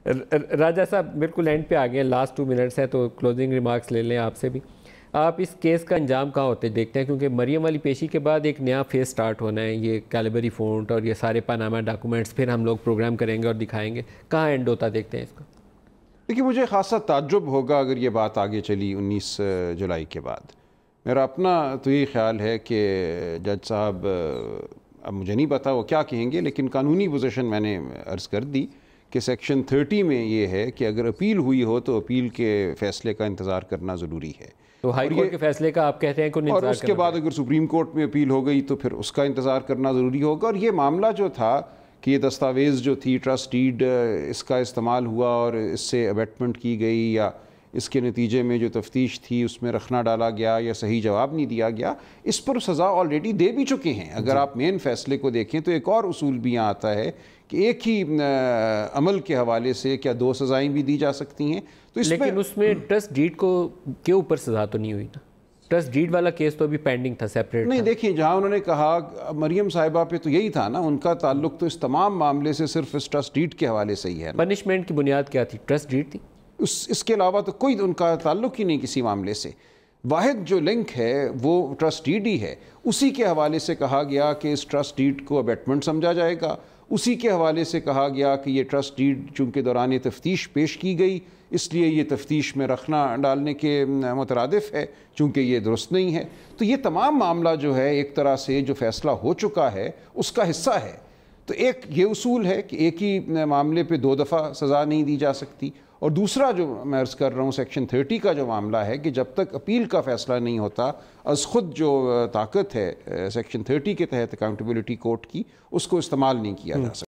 راجہ صاحب بالکل اینڈ پہ آ گئے، لاسٹ 2 منٹس ہے تو کلوزنگ ریمارکس لے لیں آپ سے بھی. آپ اس کیس کا انجام کہاں ہوتے دیکھتے ہیں؟ کیونکہ مریم والی پیشی کے بعد ایک نیا فیز سٹارٹ ہونا ہے، یہ کیلیبری فونٹ اور یہ سارے پاناما ڈاکومنٹس، پھر ہم لوگ پروگرام کریں گے اور دکھائیں گے. کہاں اینڈ ہوتا دیکھتے ہیں اس کا؟ دیکھیے، مجھے خاصا تعجب ہوگا اگر یہ بات آگے چلی 19 جولائی کے بعد. میرا اپنا تو یہ خیال ہے کہ جج صاحب، اب مجھے نہیں پتا وہ کیا کہیں گے، لیکن قانونی پوزیشن میں نے عرض کر دی کہ سیکشن 30 میں یہ ہے کہ اگر اپیل ہوئی ہو تو اپیل کے فیصلے کا انتظار کرنا ضروری ہے. تو ہائی کورٹ کے فیصلے کا آپ کہتے ہیں کہ اور اس کے بعد اگر سپریم کورٹ میں اپیل ہو گئی تو پھر اس کا انتظار کرنا ضروری ہوگا. اور یہ معاملہ جو تھا کہ یہ دستاویز جو تھی ٹرسٹ ڈیڈ، اس کا استعمال ہوا اور اس سے ابیٹمنٹ کی گئی یا اس کے نتیجے میں جو تفتیش تھی اس میں رخنا ڈالا گیا یا صحیح جواب نہیں دیا گیا، اس پر سزا آلریڈی دے بھی چکے ہیں. اگر آپ مین فیصلے کو دیکھیں تو ایک اور اصول بھی یہاں آتا ہے کہ ایک ہی عمل کے حوالے سے کیا 2 سزائیں بھی دی جا سکتی ہیں. تو لیکن اس میں ٹرسٹ ڈیڈ کے اوپر سزا تو نہیں ہوئی نا؟ ٹرسٹ ڈیڈ والا کیس تو ابھی پینڈنگ تھا، سیپریٹ نہیں. دیکھیں، جہاں انہوں نے کہا مریم صاحبہ پہ تو یہی تھا نا، ان کا تعلق تو اس تمام معاملے سے صرف اس ٹرسٹ ڈیڈ کے حوالے سے ہی ہے. پنشمنٹ کی بنیاد کیا تھی؟ ٹرسٹ ڈیڈ تھی. اس کے علاوہ تو کوئی ان کا تعلق ہی نہیں کسی معاملے سے. واحد جو لنک ہے وہ ٹرسٹ ڈیڈ ہی ہے. اسی کے حوالے سے کہا گیا کہ اس ٹرسٹ ڈیڈ کو ابیٹمنٹ سمجھا جائے گا. اسی کے حوالے سے کہا گیا کہ یہ ٹرسٹ ڈیڈ چونکہ دوران تفتیش پیش کی گئی اس لیے یہ تفتیش میں رخنا ڈالنے کے مترادف ہے، چونکہ یہ درست نہیں ہے. تو یہ تمام معاملہ جو ہے ایک طرح سے جو فیصلہ ہو چکا ہے اس کا حصہ ہے. تو ایک یہ اصول ہے کہ ایک ہی معاملے پہ 2 دفعہ سزا نہیں دی جا سکتی. اور دوسرا جو میں عرض کر رہا ہوں سیکشن 30 کا جو معاملہ ہے کہ جب تک اپیل کا فیصلہ نہیں ہوتا، از خود جو طاقت ہے سیکشن 30 کے تحت اکاؤنٹیبلٹی کورٹ کی، اس کو استعمال نہیں کیا جا سکتا.